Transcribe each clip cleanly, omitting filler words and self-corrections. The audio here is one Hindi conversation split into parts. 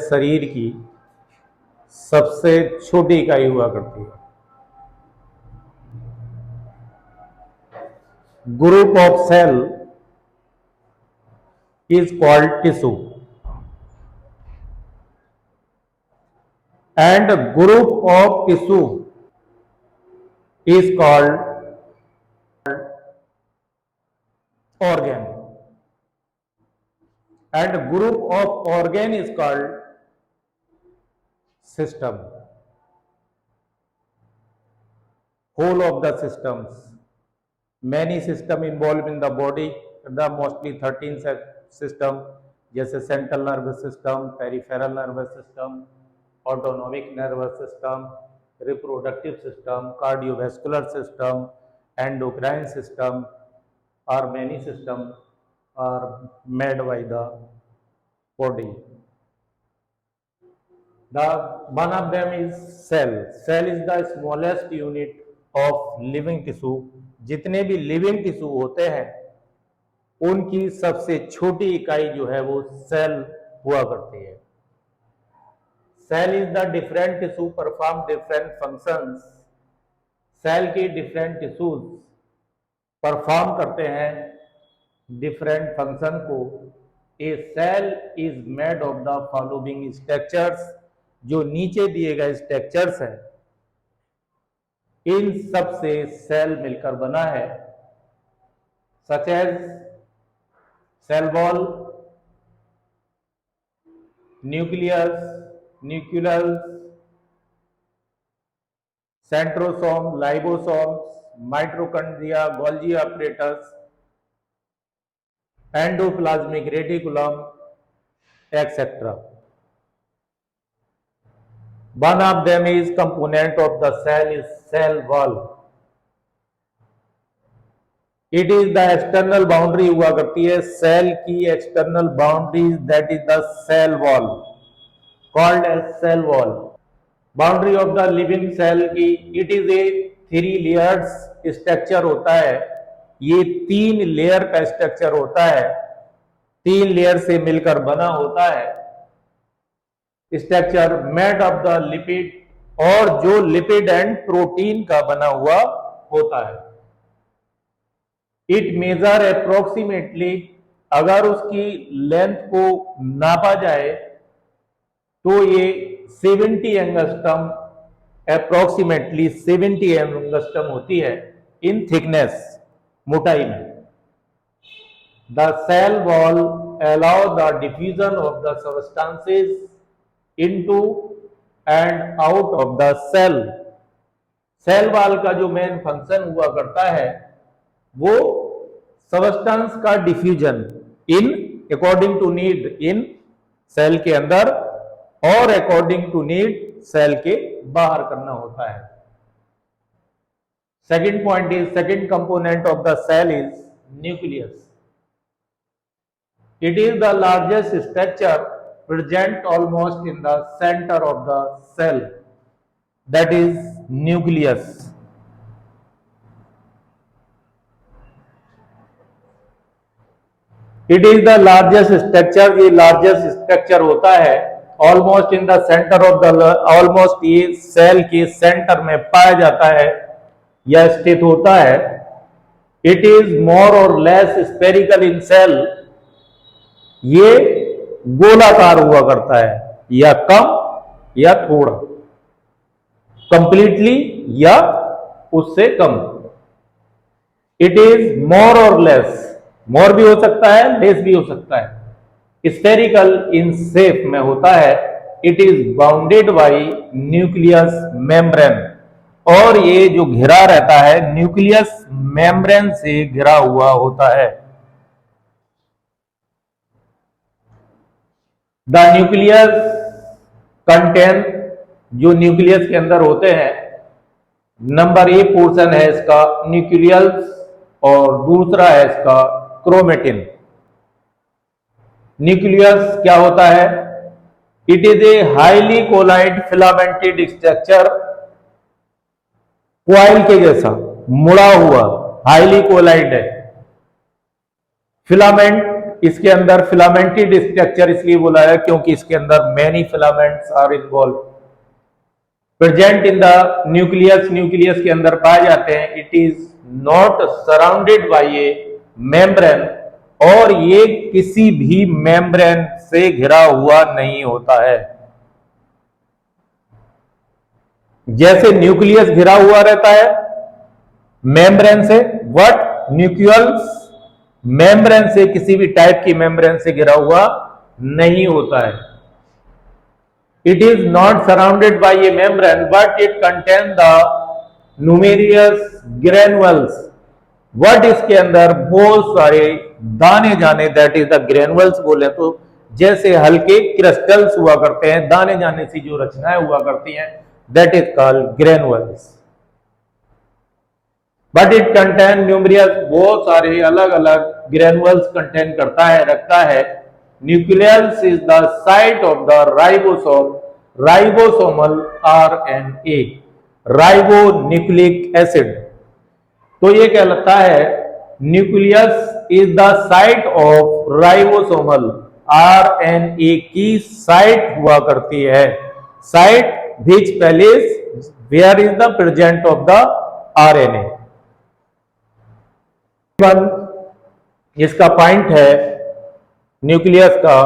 शरीर की सबसे छोटी इकाई हुआ करती है। Group of cell is called tissue and group of tissue is called organ and group of organ is called system. Whole of the systems, many system involved in the body, the mostly 13 system जैसे central nervous system, peripheral nervous system, autonomic nervous system, reproductive system, cardiovascular system, endocrine system, और many system are made by the body. The one of them is cell. Cell is the smallest unit of living tissue. जितने भी लिविंग टिश्यू होते हैं उनकी सबसे छोटी इकाई जो है वो सेल हुआ करती है. Cell is the different tissue perform different functions. Cell के डिफरेंट टिश्यूज परफॉर्म करते हैं डिफरेंट फंक्शन को. A cell is made of the following structures. जो नीचे दिए गए स्ट्रक्चर्स हैं इन सब से सेल मिलकर बना है. Such as cell wall, nucleus, nucleus, centrosome, ribosome, mitochondria, Golgi apparatus, endoplasmic reticulum, etc. One of them is component of the cell is cell wall. It is the external boundary हुआ करती है सेल की external boundaries, that is the cell wall called as cell wall. Boundary of the living cell की it is a 3 layers structure होता है. ये 3 लेयर का स्ट्रक्चर होता है. 3 लेयर से मिलकर बना होता है structure made of the lipid, और जो लिपिड एंड प्रोटीन का बना हुआ होता है. इट मेजर अप्रोक्सीमेटली, अगर उसकी लेंथ को नापा जाए तो ये 70 एंगस्ट्रम, अप्रोक्सीमेटली 70 एंगस्ट्रम होती है इन थिकनेस, मोटाई में. The cell wall allow the diffusion of the substances into and out of the cell. Cell wall का जो मेन फंक्शन हुआ करता है वो सबस्टेंस का diffusion in according to need in cell के अंदर और अकॉर्डिंग टू नीड सेल के बाहर करना होता है. Second point is second component of the cell is nucleus. It is the largest structure present almost in the centre of the cell, that is nucleus. It is the largest structure. ये लार्जेस्ट स्ट्रक्चर होता है almost in the centre of the, almost ये सेल के सेंटर में पाया जाता है या स्थित होता है. इट इज मोर और लेस स्फेरिकल इन सेल. ये गोलाकार हुआ करता है, या कम या थोड़ा, कंप्लीटली या उससे कम. इट इज मोर और लेस, मोर भी हो सकता है, लेस भी हो सकता है. स्फेरिकल इन शेप में होता है. It is bounded by nucleus membrane, और ये जो घिरा रहता है न्यूक्लियस मेम्ब्रेन से घिरा हुआ होता है. द न्यूक्लियस कंटेन, जो न्यूक्लियस के अंदर होते हैं, नंबर ए पोर्शन है इसका न्यूक्लियस और दूसरा है इसका क्रोमेटिन. न्यूक्लियस क्या होता है? It is a highly coiled filamented structure. Coil के जैसा मुड़ा हुआ हाईली कोलाइड है. फिलामेंट इसके अंदर फिलामेंटेड स्ट्रक्चर इसलिए बोला है क्योंकि इसके अंदर many filaments are involve present in the nucleus, nucleus के अंदर पाए जाते हैं। It is not surrounded by a membrane, और ये किसी भी मेम्ब्रेन से घिरा हुआ नहीं होता है। जैसे न्यूक्लियस घिरा हुआ रहता है मेम्ब्रेन से, व्हाट न्यूक्लियस मेम्ब्रेन से, किसी भी टाइप की मेम्ब्रेन से घिरा हुआ नहीं होता है। It is not surrounded by a membrane but it contain the numerous granules, what इसके अंदर बहुत सारे दाने जाने, दैट इज द ग्रेनुअल्स बोले तो जैसे हल्के क्रिस्टल्स हुआ करते हैं, दाने जाने से जो रचनाएं हुआ करती हैं, that is called granules. But it contain numerous, बहुत सारे अलग अलग ग्रेनुअल्स कंटेन करता है, रखता है। Nucleus is the site of the ribosome, ribosomal RNA, ribonucleic acid. तो ये कहलाता है nucleus is the site of ribosomal RNA की साइट हुआ करती है। Site which place where is the present of the RNA. इसका पॉइंट है न्यूक्लियस का,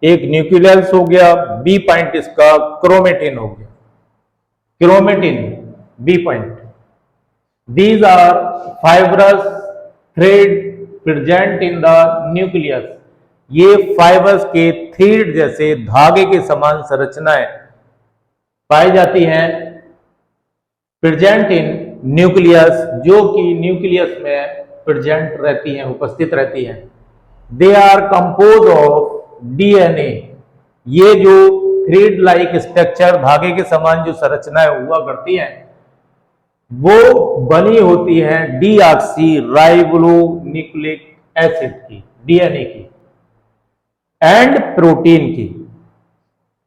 एक न्यूक्लियस हो गया, बी पॉइंट इसका क्रोमेटिन हो गया, chromatin B point. These are fibrous thread present in the nucleus. ये फाइबर्स के थ्रेड जैसे धागे के समान संरचनाएं पाई जाती हैं प्रेजेंट इन न्यूक्लियस, जो कि न्यूक्लियस में प्रेजेंट रहती हैं, उपस्थित रहती हैं। They are compose of DNA, ये जो थ्रेड लाइक स्ट्रक्चर, धागे के समान जो संरचनाएं हुआ करती हैं, वो बनी होती है डीऑक्सी राइबोन्यूक्लिक एसिड की, डीएनए की एंड प्रोटीन की।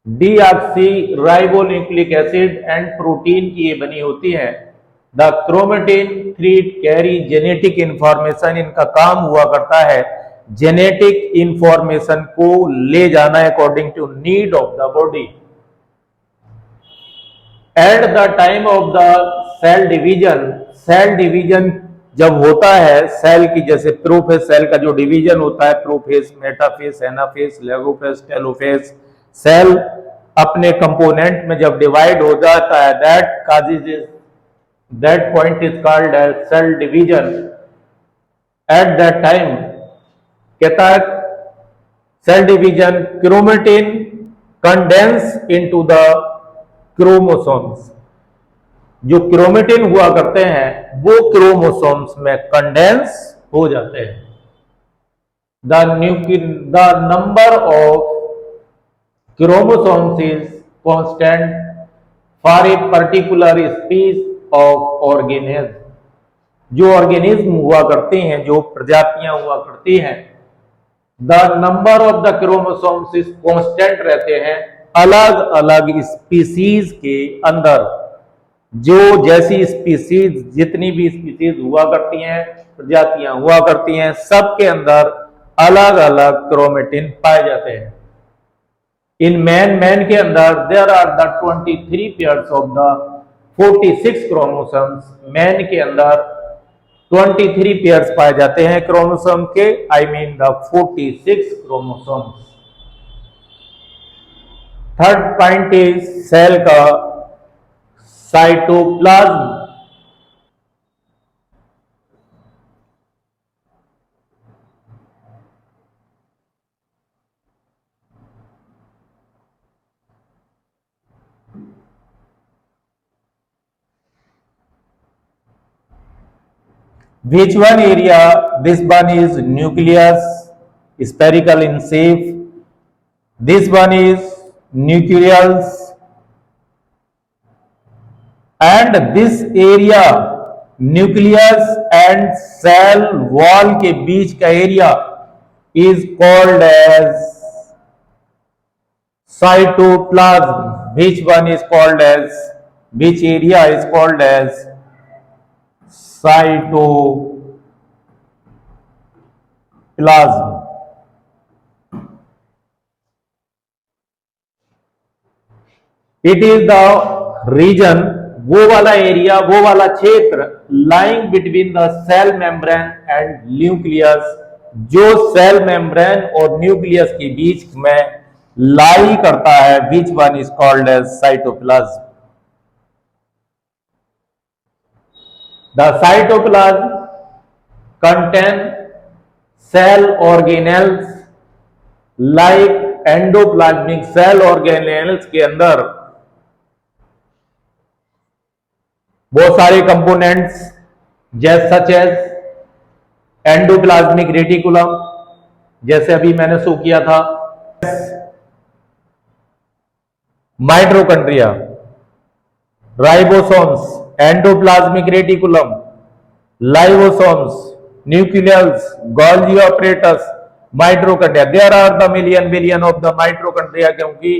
Deoxy ribonucleic acid and protein की ये बनी होती है। The chromatin thread carry genetic information, इनका काम हुआ करता है जेनेटिक इंफॉर्मेशन को ले जाना according to need of the body. At the time of the cell division, cell division जब होता है सेल की, जैसे प्रोफेज सेल का जो डिवीजन होता है, प्रोफेज, मेटाफेज, एनाफेज, लेगोफेज, टेलोफेज, सेल अपने कंपोनेंट में जब डिवाइड हो जाता है, that causes, that point is called as cell division. At that time कहता है cell division, chromatin condense into the chromosomes, जो क्रोमेटिन हुआ करते हैं वो क्रोमोसोम्स में कंडेंस हो जाते हैं। The number of chromosomes is constant for a particular species of organism, जो ऑर्गेनिज्म हुआ करते हैं, जो प्रजातियां हुआ करती हैं, the number of the chromosomes is constant रहते हैं अलग अलग स्पीसीज के अंदर। जो जैसी स्पीसीज, जितनी भी स्पीसीज हुआ करती हैं, प्रजातियां हुआ करती हैं, सबके अंदर अलग अलग क्रोमेटिन पाए जाते हैं। इन मैन के अंदर there are the 23 pairs of the 46 chromosomes, man के अंदर 23 पेयर्स पाए जाते हैं क्रोमोसोम के, I mean the 46 chromosomes. Third point is cell का cytoplasm. Which one area? This one is nucleus, spherical in shape. This one is nucleus, and this area nucleus and cell wall के बीच का area is called as cytoplasm. Which one is called as, which area is called as cytoplasm? It is the region, वो वाला एरिया, वो वाला क्षेत्र lying between the cell membrane and nucleus, जो सेल मेम्ब्रेन और न्यूक्लियस के बीच में लाई करता है, which one is called as cytoplasm. The cytoplasm contain cell organelles like endoplasmic cell organelles के अंदर बहुत सारे कंपोनेंट्स जैसे सच एज एंडोप्लाज्मिक रेटिकुलम, जैसे अभी मैंने शो किया था, mitochondria, ribosomes, endoplasmic reticulum, lysosomes, nucleus, Golgi apparatus, mitochondria. There are the million billion of the mitochondria, क्योंकि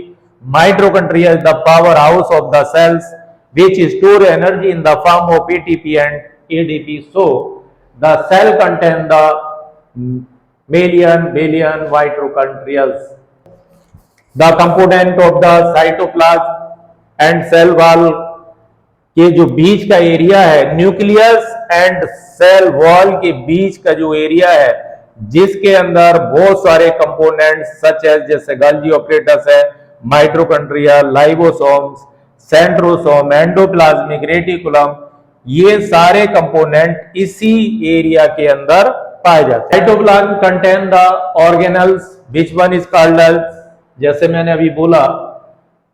mitochondria is the powerhouse of the cells which store energy in the form of ATP and ADP. So the cell contain the million billion mitochondria. The component of the cytoplasm and cell wall के जो बीच का एरिया है, न्यूक्लियस एंड सेल वॉल के बीच का जो एरिया है, जिसके अंदर बहुत सारे कंपोनेंट्स सच एज जैसे गोल्गी ऑपरेटस है, माइटोकॉन्ड्रिया, लाइबोसोम्स, सेंट्रोसोम, एंडोप्लाज्मिक रेटिकुलम, ये सारे कंपोनेंट इसी एरिया के अंदर पाए जाते हैं। Cytoplasm contain the organelles which one is called as, जैसे मैंने अभी बोला,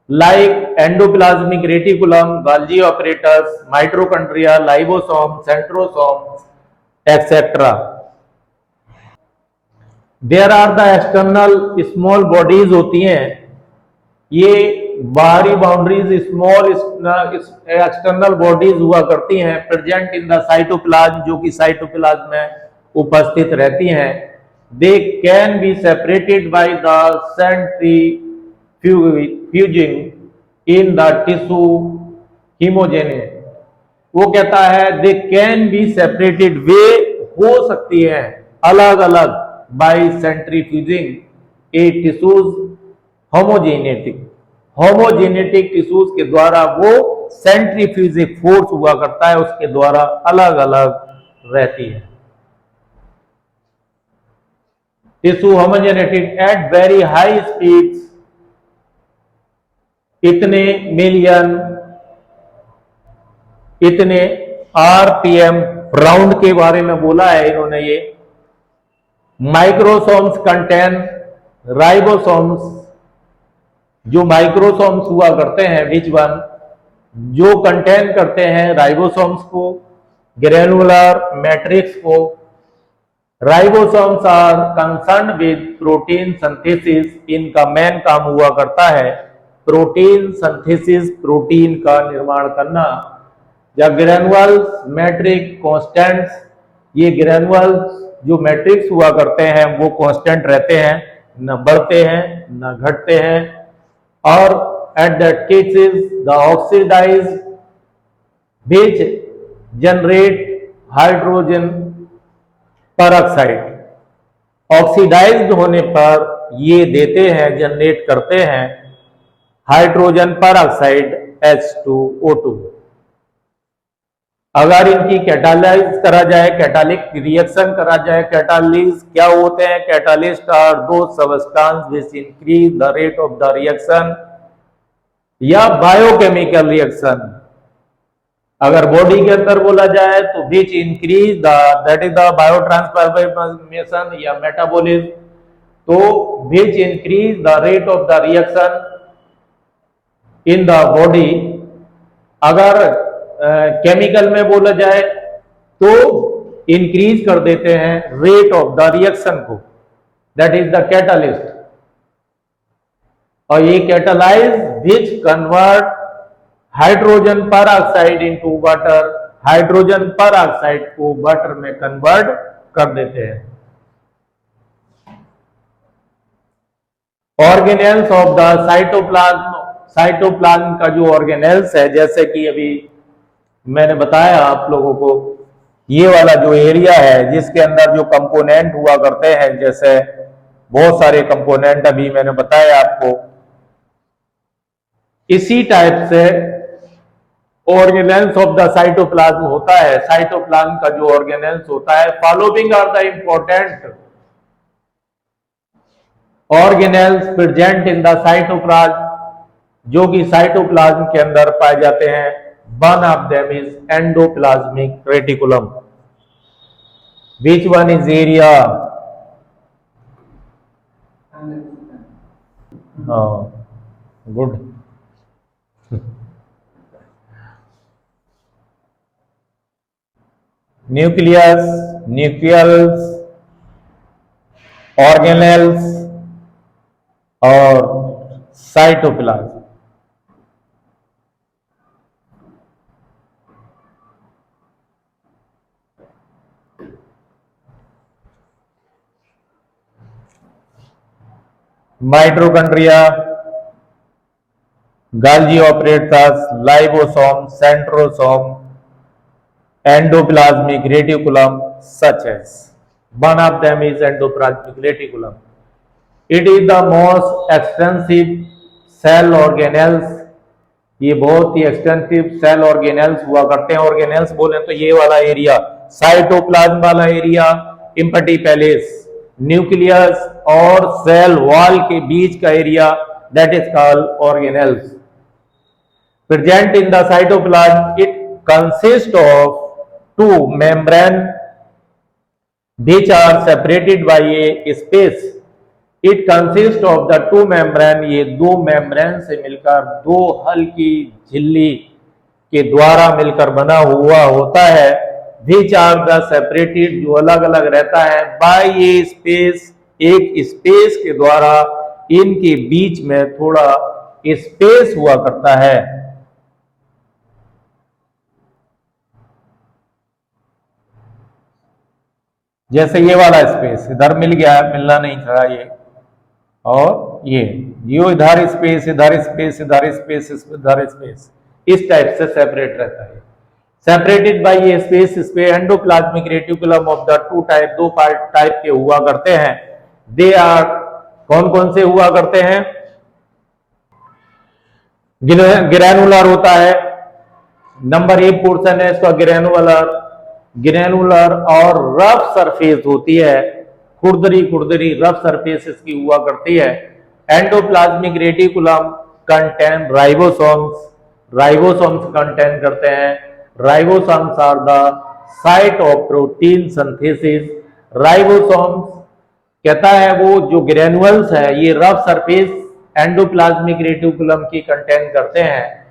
like endoplasmic reticulum, Golgi apparatus, mitochondria, lysosome, centrosome, etc. There are the external small bodies होती हैं, ये बाहरी बाउंड्रीज स्मॉल एक्सटर्नल बॉडीज हुआ करती हैं, प्रेजेंट इन द साइटोप्लाज्म, जो कि साइटोप्लाज्म में उपस्थित रहती हैं। They can be separated by the fusing in the tissue homogeneous। वो कहता है दे कैन बी सेपरेटेड, वे हो सकती है अलग अलग बाय सेंट्रीफ्यूजिंग ए टिश्यूज होमोजेनेटिक टिश्यूज के द्वारा वो सेंट्रीफ्यूजिक फोर्स हुआ करता है, उसके द्वारा अलग अलग रहती है। Tissue homogenated at very high speeds, इतने मिलियन, इतने आरपीएम राउंड के बारे में बोला है इन्होंने। ये माइक्रोसोम्स कंटेन राइबोसोम्स, जो माइक्रोसोम्स हुआ करते हैं, विच वन, जो कंटेन करते हैं राइबोसोम्स को, ग्रेनुलर मैट्रिक्स को। Ribosomes are concern with protein synthesis, इनका मेन काम हुआ करता है प्रोटीन सिंथेसिस, प्रोटीन का निर्माण करना। या ग्रेनुअल्स मैट्रिक कांस्टेंट्स, ये ग्रेनुअल्स जो मैट्रिक्स हुआ करते हैं वो कांस्टेंट रहते हैं, न बढ़ते हैं न घटते हैं। और at that cases the oxidise which generate hydrogen peroxide, oxidised होने पर ये देते हैं, जनरेट करते हैं हाइड्रोजन पेरोक्साइड H2O2। अगर इनकी कैटालाइज करा जाए, कैटालिक रिएक्शन करा जाए, कैटालिस क्या होते हैं? कैटालिस्ट आर दो substance which increase the rate of the reaction या बायोकेमिकल रिएक्शन। अगर बॉडी के अंदर बोला जाए तो which increase the, that is the biotransformation या मेटाबॉलिज्म, तो which increase the rate of the reaction in the body. अगर केमिकल में बोला जाए तो इंक्रीज कर देते हैं रेट ऑफ द रिएक्शन को, दैट इज द कैटालिस्ट। और ये catalyse which convert hydrogen peroxide into water, hydrogen peroxide को वाटर में कन्वर्ट कर देते हैं। Organelles of the cytoplasm, cytoplasm का जो ऑर्गेनेल्स है, जैसे कि अभी मैंने बताया आप लोगों को, ये वाला जो एरिया है जिसके अंदर जो कंपोनेंट हुआ करते हैं, जैसे बहुत सारे कंपोनेंट अभी मैंने बताया आपको, इसी टाइप से ऑर्गेनेल्स ऑफ द साइटोप्लाज्म होता है। साइटोप्लाज्म का जो ऑर्गेनेल्स होता है, following are the important organelles present in the cytoplasm, जो कि साइटोप्लाज्म के अंदर पाए जाते हैं। One of them is endoplasmic reticulum. Which one is area? Good. Nucleus, nucleus, organelles और cytoplasm. Mitochondria, Golgi apparatus, ribosome, centrosome, endoplasmic reticulum, such as one of them is endoplasmic reticulum. It is the most extensive cell organelles. ये बहुत ही एक्सटेंसिव सेल ऑर्गेनेल्स हुआ करते हैं। ऑर्गेनेल्स बोले तो ये वाला एरिया, साइटोप्लाज्म वाला एरिया, इम्पटी पैलेस, न्यूक्लियस और सेल वॉल के बीच का area, that is called organelles. Present in the cytoplasm, it consist of two membrane which are separated by a space. It consists of the two membrane, ये दो membrane से मिलकर दो हल्की झिल्ली के द्वारा मिलकर बना हुआ होता है। which are the separated, जो अलग अलग रहता है, by a space, एक स्पेस के द्वारा इनके बीच में थोड़ा स्पेस हुआ करता है। जैसे ये वाला स्पेस इधर मिल गया, मिलना नहीं था ये, और ये इधर स्पेस, इधर स्पेस, इधर स्पेस, इधर स्पेस, इस टाइप से सेपरेट रहता है। सेपरेटेड बाय ये स्पेस, इस पे endoplasmic reticulum of the two type, दो पार्ट टाइप के हुआ करते हैं। दे आर, कौन कौन से हुआ करते हैं? ग्रैनुलर होता है, नंबर 1 पोर्शन है इसका ग्रैनुलर और रफ सरफेस होती है, खुरदरी रफ सरफेस इसकी हुआ करती है। Endoplasmic reticulum contain ribosomes contain करते हैं। Ribosomes are the site of protein synthesis. Ribosomes कहता है वो जो ग्रैनुअल्स है, ये रफ सरफेस एंडोप्लाज्मिक रेटिकुलम की कंटेन करते हैं।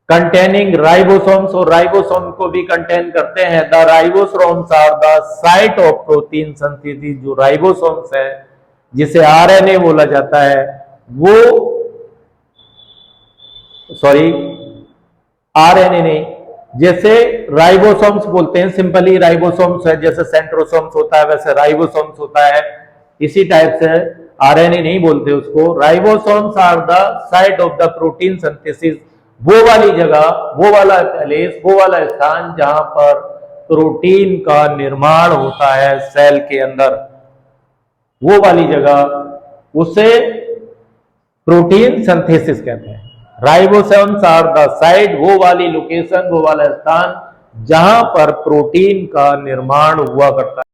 कंटेनिंग राइबोसोम्स, और राइबोसोम को भी कंटेन करते हैं। The ribosomes are the site of protein synthesis. जो राइबोसोम्स है, जिसे आरएनए बोला जाता है, वो आरएनए नहीं, जैसे राइबोसोम्स बोलते हैं, सिंपली राइबोसोम्स है, जैसे सेंट्रोसोम्स होता है वैसे राइबोसोम्स होता है, इसी टाइप से आरएनए नहीं बोलते उसको। Ribosomes are the site of the protein synthesis, वो वाली जगह, वो वाला पैलेस, वो वाला स्थान जहां पर प्रोटीन का निर्माण होता है सेल के अंदर, वो वाली जगह, उसे प्रोटीन सिंथेसिस कहते हैं। राइबोसोम्स आर द साइट, वो वाली लोकेशन, वो वाला स्थान जहां पर प्रोटीन का निर्माण हुआ करता है।